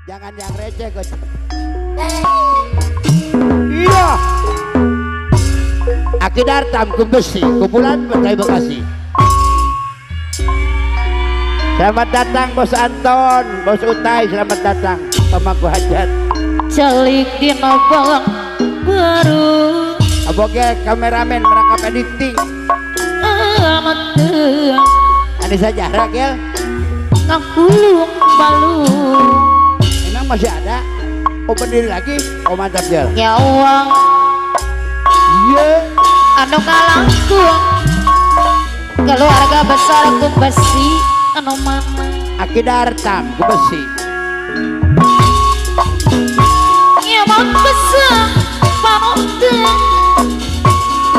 Jangan yang receh kok. Iya. Aki Dartam Kumbesi, kumpulan Betai Bekasi. Selamat datang Bos Anton, Bos Utai, selamat datang pemangku hajat. Celik di nobong baru. Aboge kameramen merangkap editing. Ini saja Ragel. Ngangkulung balung. Emang masih ada? Oh berdiri lagi? Oh mantap Gel. Nyawang. Iya. Anu ngalangkung. Keluarga besar Kumbesi. Anu mana? Aki Dartam Kumbesi. Ya besar panutun.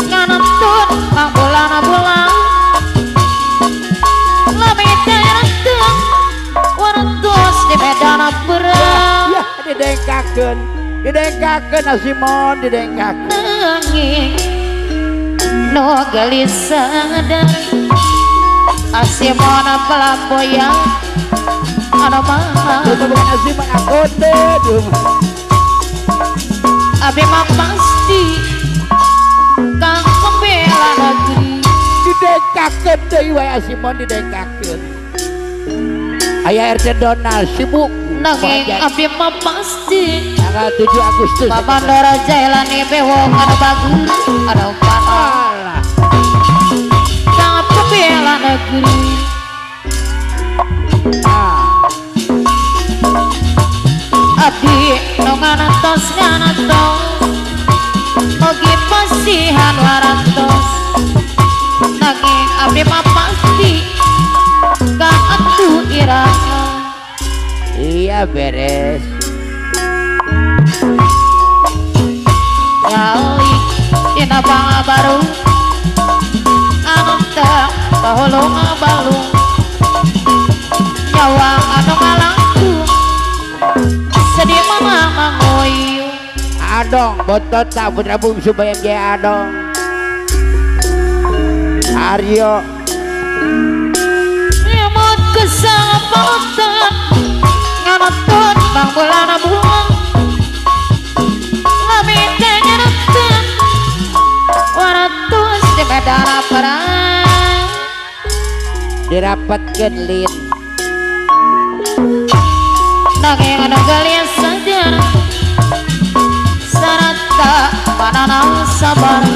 Nganantun pang bulan-bulan. Lamitayantun warantos di medan perang. Ya didengkakeun Asimon didengkakeun. Nanging no gelisah dari Asimon pelamboyan anu mah. Itu bukan Asimon akote Abi mah pasti kang pembela negeri. didengkakeun deui we Asimon didengkakeun. Aya RT Donald sibuk. Nanging abi mah pasti Tanggal 7 Agustus. Pamandora Jailani bewong anu bagus anu panah. Alah. Kang pembela negeri. Abdi nu nganantos ogi pasihan warantos. Nanging abdi mah pasti kang atuh irama. Iya beres. Nyali dina bangga baru anu teu kahulung balung. Nyawang anu ngalangkung sedih mama mangoyu. Adong botot tak putra bungsu bayang jaya Adong. Aryo Nyamut kesang pautan nganotun bang bulan-bulan. Lamitanya nonton waratus di medan perang. dirapatkeun lin. Nanging anu galian saja sarata panana sabar.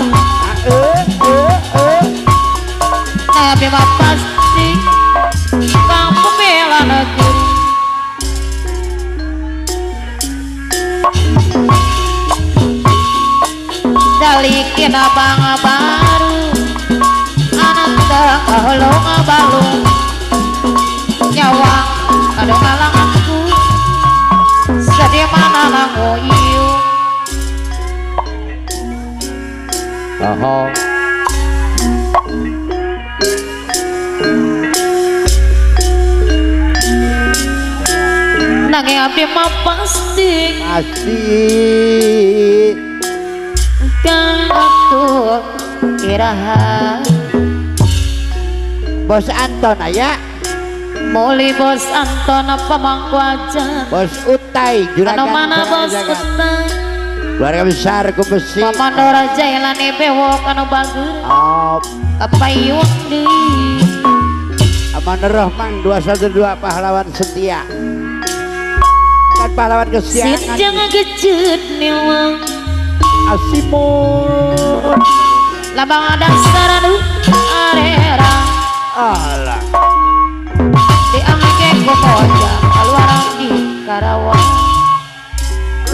Nabi mah pasti kang pembela negeri. Dalikin abang baru anak teu kahulung balung. Nyawang anu ngalanganku sedih mana nangoyu. Oho. Nanging abdi mah pasti kang atuh iraha. Bos Anton aya. Muli Bos Anton pamangku aja. Bos Utai juragan. Anu mana Bos Utai? Keluarga besar Kumbesi. Pamandora Jailani bewok anu bagus. Oh, Kapayung deui. Amanur Rahman 212 pahlawan setia. Kan pahlawan kesiangan. Sinjang gejeut niwang. Asimon. Labang dasar anu arera. Alah. Diangge ku pojang kaluaran di Karawang.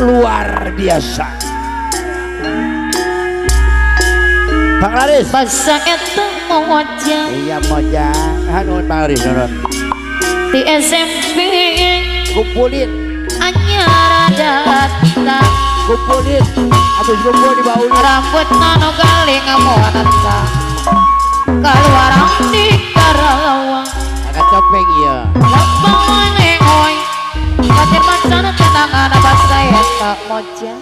Luar biasa. Bang Laris. Basa eta mojang Iya mojang. Hanuun Bang Laris nurun. di SMP Kumpulin. anyar datang. Kumpulin. Habis kumpul di bau. Rambut nano galing amonata kaluaran di Karawang. Agak copeng iya. Lapang menengoy patir macan tenangan basa eta mojang.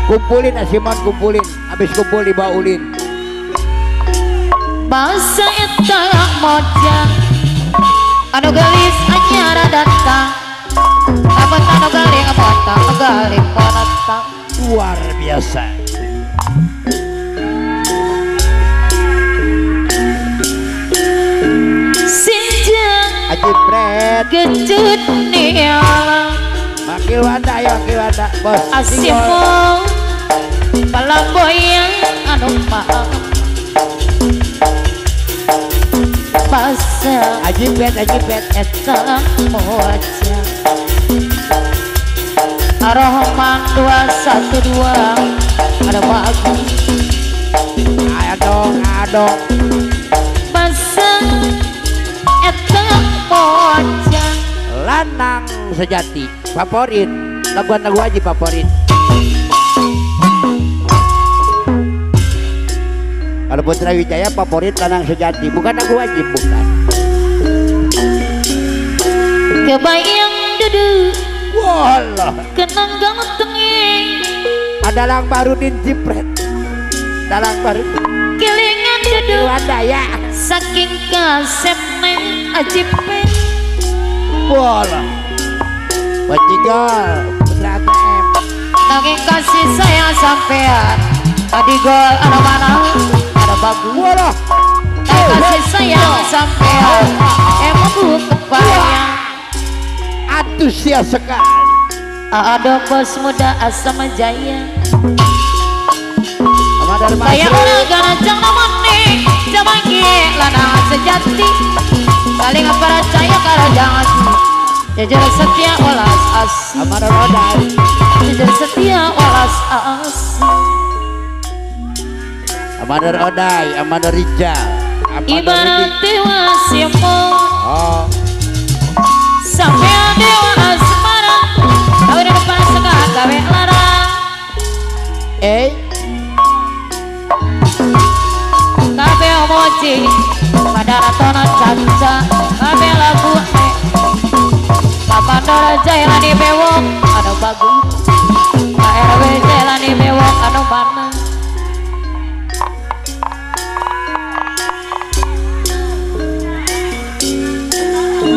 Kumpulin Asimon kumpulin. Habis kumpul di baulin. Basa eta mojang anu gelis anyar datang anu galing potang galing potang. Luar biasa. Sinjang Haji Pret gecut nih Makil Wanda ya Makil Wanda bos asimo palamboyang anu maaf pasang Haji Pret eta moja Arohman 212 ada bagus adong pasang eta moja lanang sejati favorit lagu Haji favorit. Kalau Putra Wijaya favorit lanang sejati bukan lagu Haji bukan. Kebayang duduk Walah kenang gantengnya ada lang baru din Jipret dalang baru kelingan duduk Wanda ya saking kasep neng ajipen walah Bajigol Putra ATM nanging kasih sayang sampean tadi gol ada mana ada bagus walah kasih sayang sampean emang bu kebayang antusias sekali. ada bos muda asam jaya Amadar saya Masri udah ganacang namun nih zaman lanang sejati saling percaya karena jangan jujur setia walas asih Amadar Odai jujur setia walas asih Amadar Odai Amadar Rijal ibarat dewa simo oh sampai dewa asmara kau di depan segala gawe larang kabe omoji pada ratona caca kabe lagu Papa Dora Jailani bewok anu bagus KRW Jailani bewok anu mana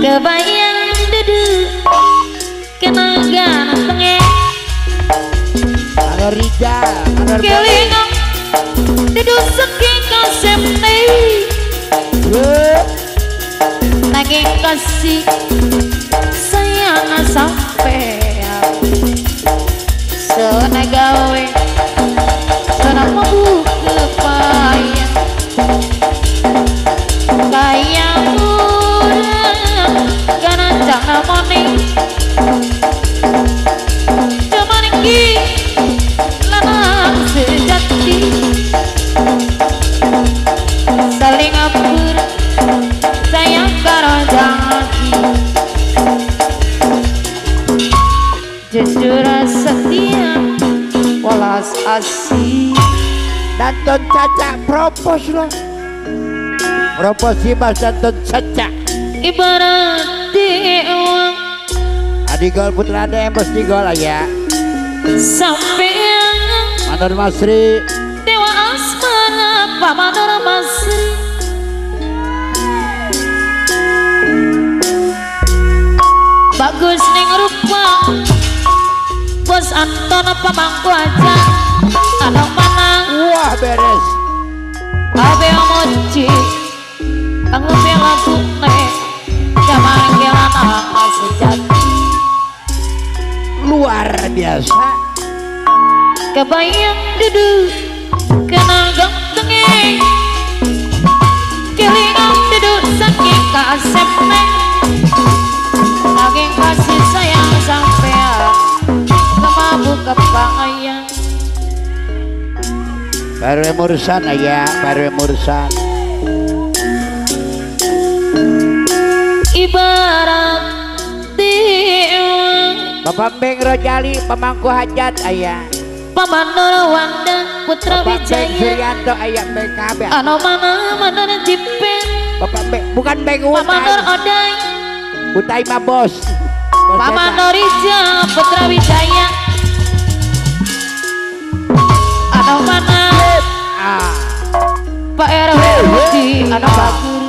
kebayang duduk kenangan tengah Amadar Rijal Amadar kelingan duduk saking kasep nanging kasih sayang sampean senagawe senang membuka payah kayak murah karena jangan moning cuman iki lanang sejati saling ampun sayang karo jangan jujur setia walas asih Danton Caca propos loh propos si Mas Danton Caca ibarat dewa Adigol Putra ATM bos digol ya sampean Amadar Masri dewa asmara pamanor masri bagus ning rupa bos Anton pamangku aja ada mana wah beres abe mochi kang lebih lagu nih zaman kelanang sejati luar biasa kebayang duduk kenang gantengnya kelingan duduk saking kasep neng saking kasih sayang sampean kemabuk kebayang baru murusan ya baru murusan ibarat dewa Bapak Beng Rojali pemangku hajat ayah Pamanor Wanda Putra Bapak Beng Wijaya Suryanto ayah BKB anu mana manor jipen Bapak Beng bukan Beng Pamanor Utai Odai Utai mah bos Pamanor Ija Putra Wijaya anu mana ah Pak RW Rudi anu bagur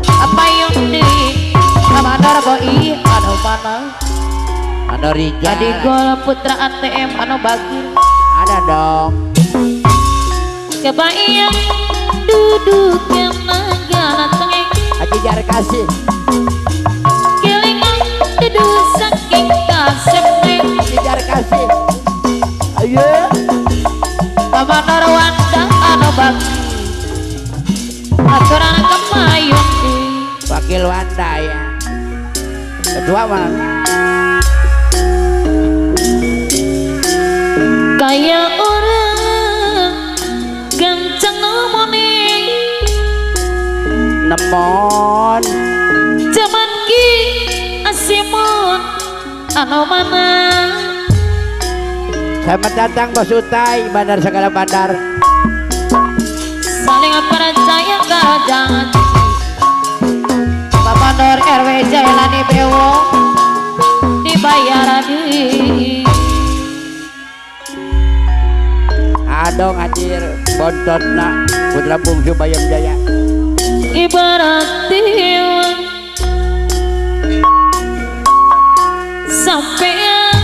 apa yang di Pamanor Boi anu mana Ada Rijal. Tadi gol putra ATM anu bagir. Ada dong. Kebayang duduk yang negara tengah. Haji Jar kasih. Kelingan duduk saking kasepnya. Haji Jar kasih. Ayo. Kabanar Wanda anu bagir. Aturan kemayun Wakil Wanda ya. Kedua mana? kayak orang kenceng ngomongin Nemon. zaman ki asimon anu mana. Selamat datang Bos Utai, bandar segala bandar. Saling percaya jangan Bapak Nur RW Jailani Bewo dibayar di Adong hadir bontotna putra bungsu Bayam Jaya. ibarat dewa sampean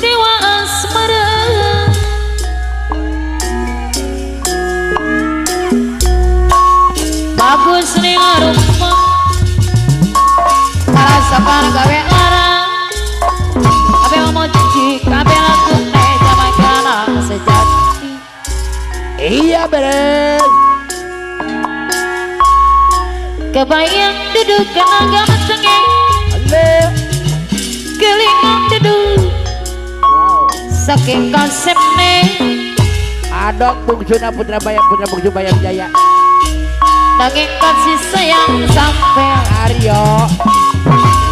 dewa asmara. Bagus nih rumah karasapan gawe larang abe mau cuci kabe laku teh zaman kana sejati. Iya beres. Kebayang duduk kena tengah. Halo. Kelingan duduk Wow. saking konsepnya. Adong bungsuna putra Bayam, putra bungsu Bayam Jaya. Daging kasih sayang sampai Aryo.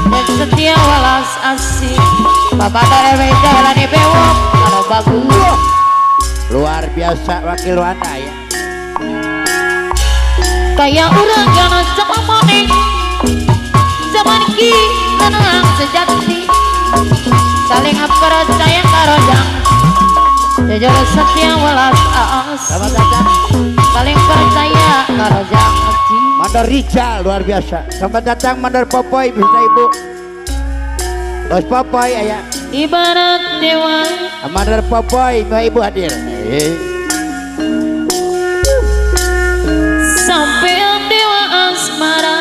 dan setia walas asih. Bapak dari Jalan di Bewok kalau bagus. Luar biasa wakil Wanda ya. Kayak orang yang sama monik zaman ki tenang sejati. Saling percaya karo jang jujur setia walas asih. Selamat datang Saling percaya karo jang Mandor Rijal, luar biasa. Selamat datang Mandor Popoy, bisa ibu. Bos Popoy ayah. ibarat dewa Mandor Popoy, mbak ibu hadir. sampean dewa asmara.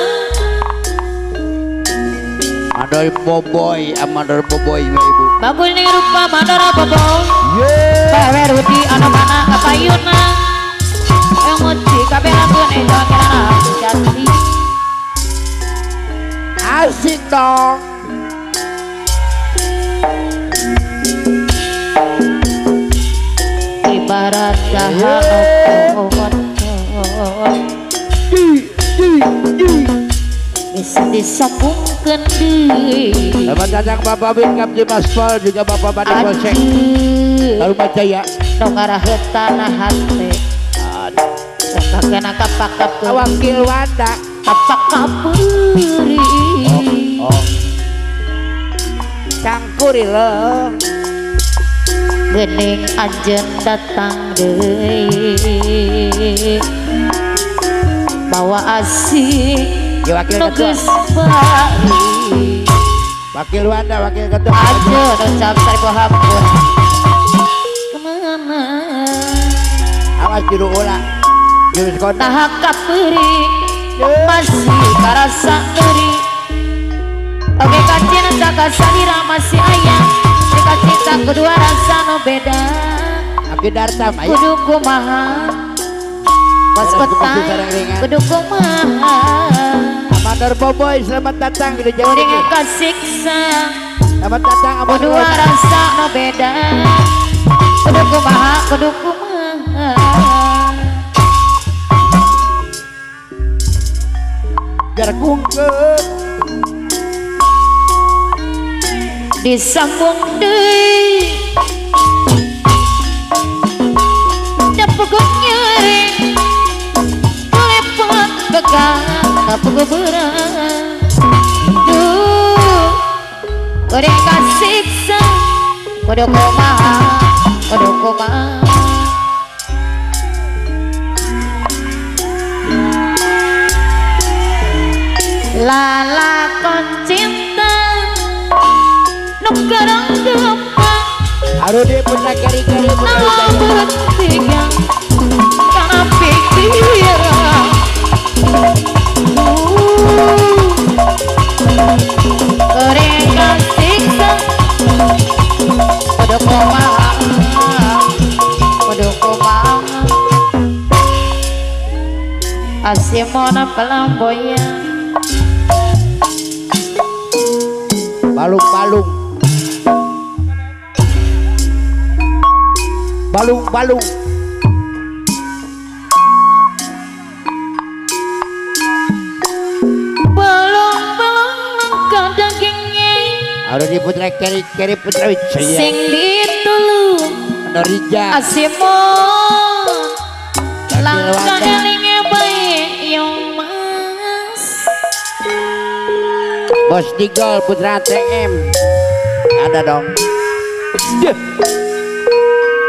Mandor Popoy, Mandor Popoy, mbak ibu. Bagus nih rupa mandara bobo. Yeay. Bawe Rudi anu mana kapayuna. Emoji kabeh lagu nih jalan kira jati. Asik dong. Ibarat dahan bisa disambungkan deui. Selamat datang Bapak Bin Kamji Maspol, juga Bapak Badi Polsek Tarumah Jaya. Dongaraheut tanah hate. Sakakena kapak-kapeur. Wakil Wanda. Kapak-kapuri. Oh. Cangkuri loh. Gening anjeun datang deui. Bawa asih Ya, wakil ketua. nugas bari. Wakil Wanda, wakil ketua. Anjeun ucap seribu hampur. Kemana? Awas juru ulang. Juru sekolah. Tahap kapuri masih karasa neuri. Oke kacin saka salira masih ayam. Jika cinta kedua rasa no beda. Abdi Dartam ayah. Kudu kumaha pas petang kudu kumaha. Mandor Popoy, selamat datang di Jawa Kuring Timur. kasiksa Selamat datang Amador. kedua rasa no beda. Kudu kumaha kudu kumaha. Biar kungkep. Disambung deui dapugun nyeri kulepot begang dapugu beurang duh kuring kasiksa kudu kumaha kudu kumaha. Lalakon cinta kembang Aduh dia putra keri-keri putra nama Wijaya. bertiga karena pikiran mereka siksa pada kumaha asimona pelamboyan Balung-balung Balung-balung balong-balong ke dagingnya Aduh dia putra keri-keri putra Wijaya. sing ditulu Norija asimon langkah Wanda. elingnya baik yang mas Bos Digol putra TM ada dong.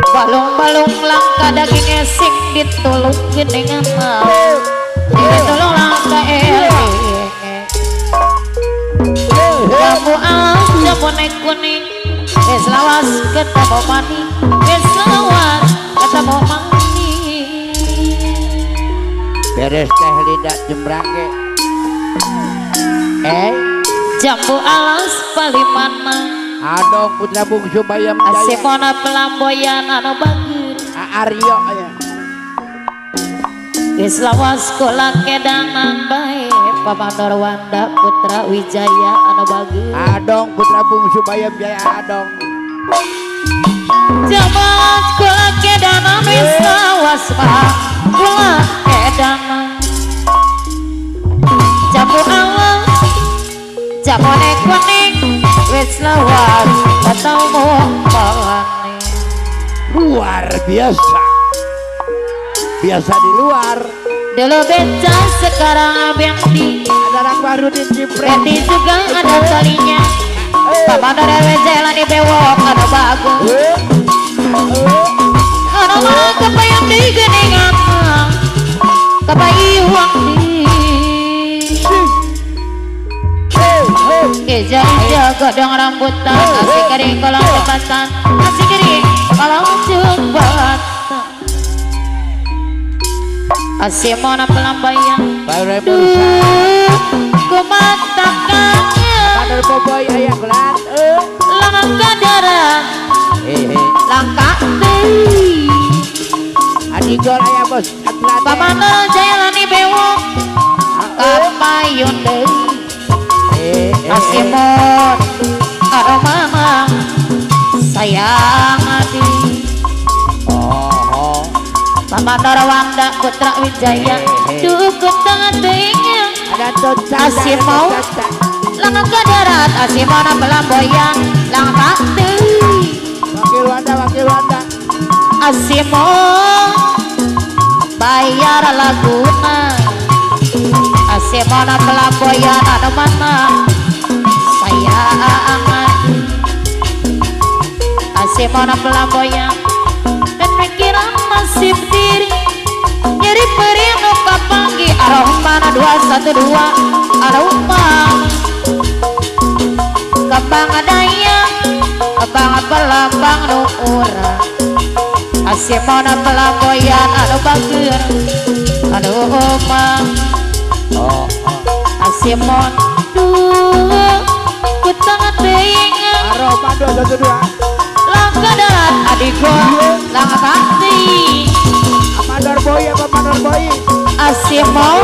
balong-balong langkah dagingnya sing ditulung geningan mau ditulung langkah elingnya kamu aja bonek kuning wes lawas ketemu mani wes lawas ketemu mani Beres teh lidak jembrangge. jambu alas palimana Adong putra bungsu Bayam Jaya. asimona pelamboyan anu bagus Aryo ya. wes lawas sekolah kedangan baik Pamanor Wanda putra Wijaya anu bagus Adong putra bungsu Bayam Jaya adong. jaman sekolah kedangan wes lawas sekolah kedangan jambu alas jamone kuning wes lawas ketemu mani Luar biasa. Biasa di luar. dulu beca sekarang abenti Ada orang baru di Cipre. Berarti juga ada kalinya Papa dari Wijaya di bewok ada bagus ada mah kepayang di geningan kepayuang di jaga dong rambutan asik kering kalau jembatan asik kering kalau jembatan asimona pelambayan Baru berusaha. kumatakannya Padahal boboy ayah gelat. langkah darat langkah teh Adigol ayah bos. Atlet. pamana jailani bewok kapayun deh asimon aromana sayang adi Oh. pamana Wanda putra Wijaya dukun tangan tehnya Ada toca. Asimau. langkah darat asimona pelamboyan langkah teh Wakil Wanda. asimon bayar laguna asimona pelamboyan anu mana sayang asimona pelamboyan dan pikiran masih diri nyeri perino kapanggi aromana 212 aroma kembang daya kembang pelambang nu ura asimona pelamboyan anu bager anu omang Oh. asimon duh kutang teingan Aroma 212. langkah darat adiko langkah kati Amador boy apa Amador boy? asimon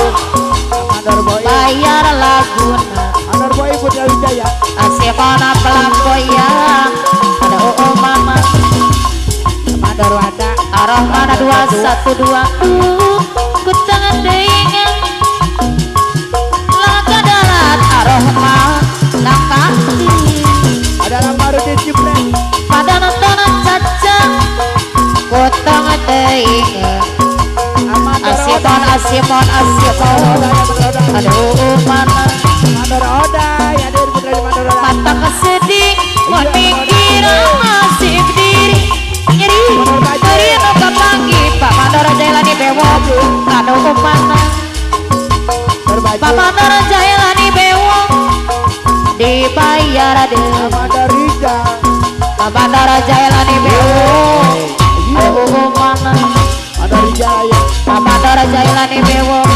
Amador boy. bayar laguna Amador boy putra Wijaya. asimona pelamboyan anu omang Amador Wanda. aromana 212 kutang teingan langkah darat aroma langkah Ada orang baru di Cipre. pada nonton caca kutang teingan asimon asimon aduh mana Amador Oda. Ya dia putra di Amador Oda. mata kesedih mau pikiran masih berdiri nyeri dari nuka pagi Pak Mandora Jailani bewok kado mana Berbaju. Pak Mandora Jailani bewok dibayar deh Amador Rija. Bandara Jailani bewok aduh mana Bandar Jaya. Bandara Jailani bewok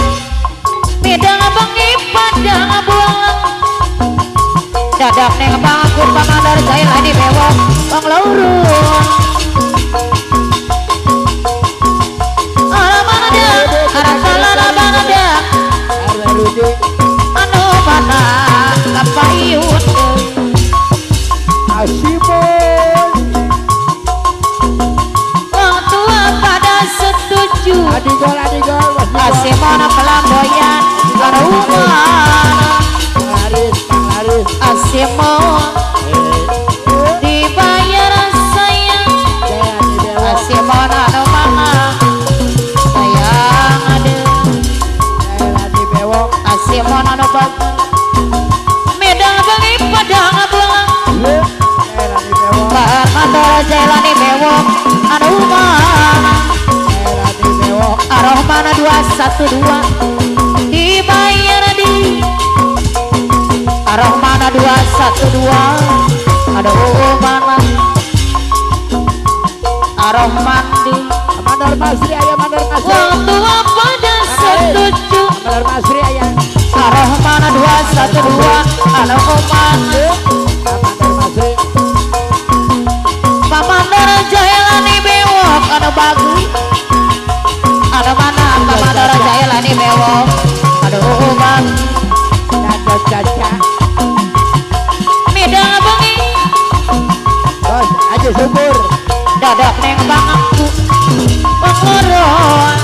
midang bengi padang buang dadak neng bangku Bandara Jailani bewok bang laurung arah mana dia arah salah mana dia Arah rujuk. anu mana kapayut Asimon. orang tua pada setuju Adigol. Asimona pelamboyan karuman Laris. Asimon dibayar sayang Jaya di Dewa. Asimon anu mana sayang ada Jaya di Bewok. Asimon anu bagus medang bengi padang bulang Jaya di Bewok. bahan mandor Jailani bewok anu mana Jaya di Bewok. Aroh mana 212 dibayar di Aroh mana 212 ada mana Aroh mandi Mandar Masri ayah Mandar Masri. wong tua pada setuju Mandar Masri ayah. Aroh mana 212 ada mana Mandar Masri. Pamandor Jailani bewok ada bagus ada mana Pamandor Jailani bewok aduh bang Caca caca. midang bengi Bos aja subur. dadak neng bangku penguruan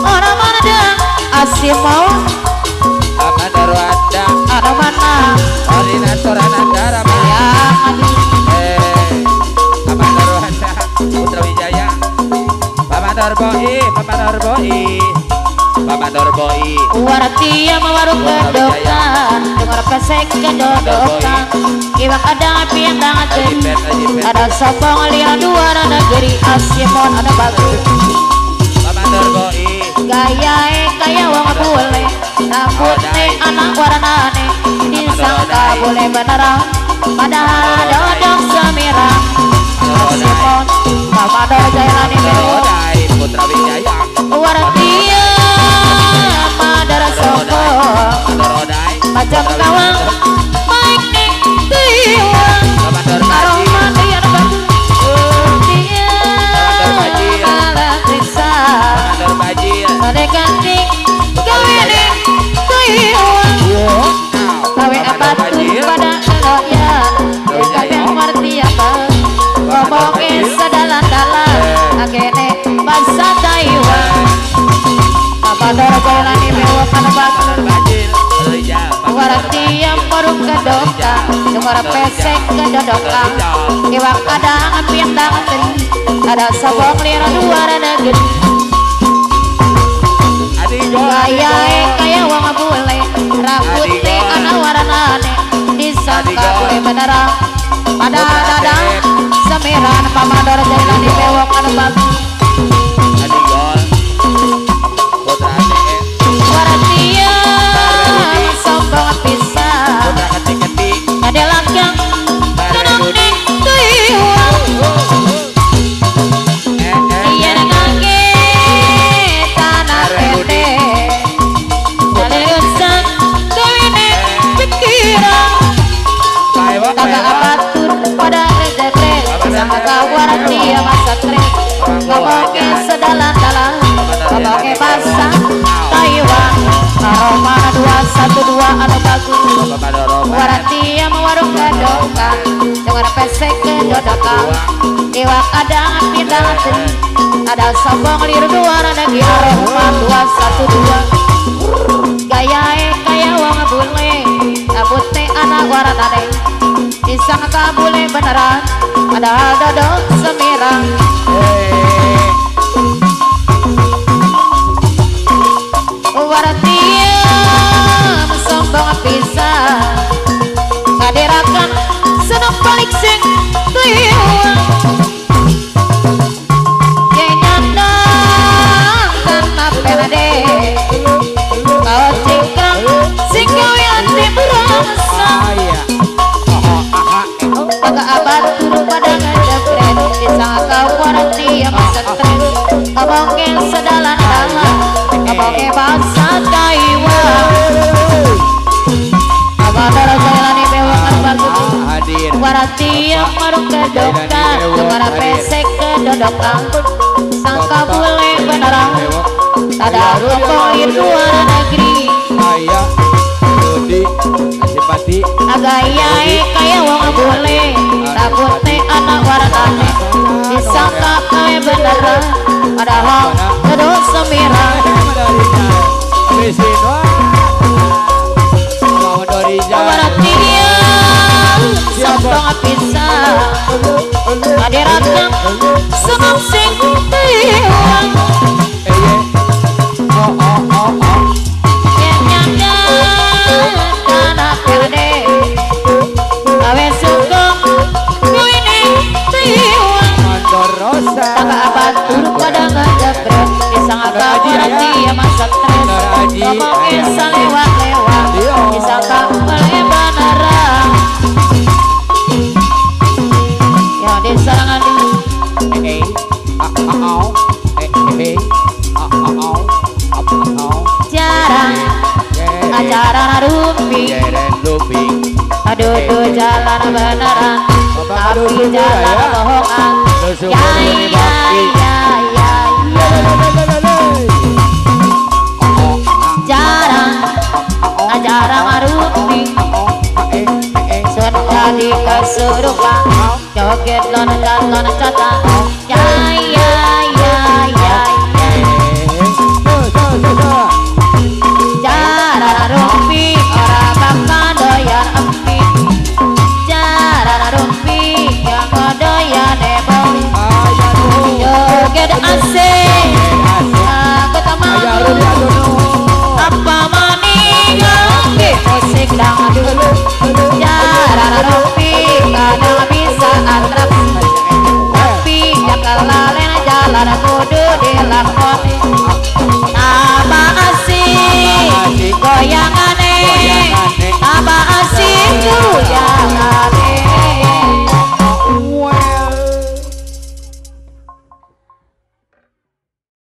orang mana dia Asimau Bandar Wanda. ada mana Koordinator Anandara. yang adi Bandar Wanda. Putra Wijaya. Bandar Boi. Bandar Boi. Wartia mewarung kedokan dengar pesek kedodokan iwak ada api yang tangan Ajipet. ada sobong lihat dua negeri Asimon ada bagus Bandar Boi. gaya kaya wong boleh rambutnya anak warnane disangka boleh beneran padahal dodok semirang Asimon Pamandor Jailani bewok Rodai. Putra Wijaya. Wartia madara sobong Rodai. macam kawang baik nih tiwang Bandar aroma Baji. dia bagus dia malah periksa Bandar Baji. ada ganting kawinin tiwang kawe apa tuh pada loyan kawe ngerti apa ngomongnya sedalan-dalan akhirnya bahasa Taiwan Pamandor Jailani bewok anu bagus Bandar Baji. Warati yang baru kedoka dengar pesek kedodokan iwak ada api yang tangan teri ada sobong lira dua negeri gaya kaya wong bule rambutnya anak warnane disangka boleh beneran padahal dadang semiran Pamandor Jailani bewok anu bagus Warati yang sombong pisan ada lakyang tenang tiwang iya nangge tanah pete daliusan kawine pikiran taga abatur pada rezeki sama kawaran dia masa keren ngomongnya sedalan-dalan ngomongnya bahasa Taiwan aroma 212 anu bagus Warati yang mewarung kedokan dengar pesek kedodokan iwak ada api tangan teri ada sobong liru dua negeri aroma 212 gaya kaya wong bule rambutnya anak warnane disangka bule beneran padahal dodok semirang Warati yang sombong pisan kaderakan senang balik sing tiwang nyanang karena penade kau cingkrang sing kau yang merasa stres ngomongin sedalan-dalan ngomongin bahasa kaiwa Abadar jalani bewangan bagus hadir warati yang marung kedokan kemana pesek kedodokan sangka boleh beneran tada kokoin luar negeri ayah Dodi simpati agayai kaya wong boleh takutnya anak waranane disangka kaya beneran padahal terus semirang warati yang sombong pisah hadiratkan senang sing tiwang ngomongin salewat-lewat disangka boleh beneran ya diserangan jarang acara rupi aduh jalan beneran tapi jalan bohongan ya ya ya ya jarang rupi sun jadi kesurupan joget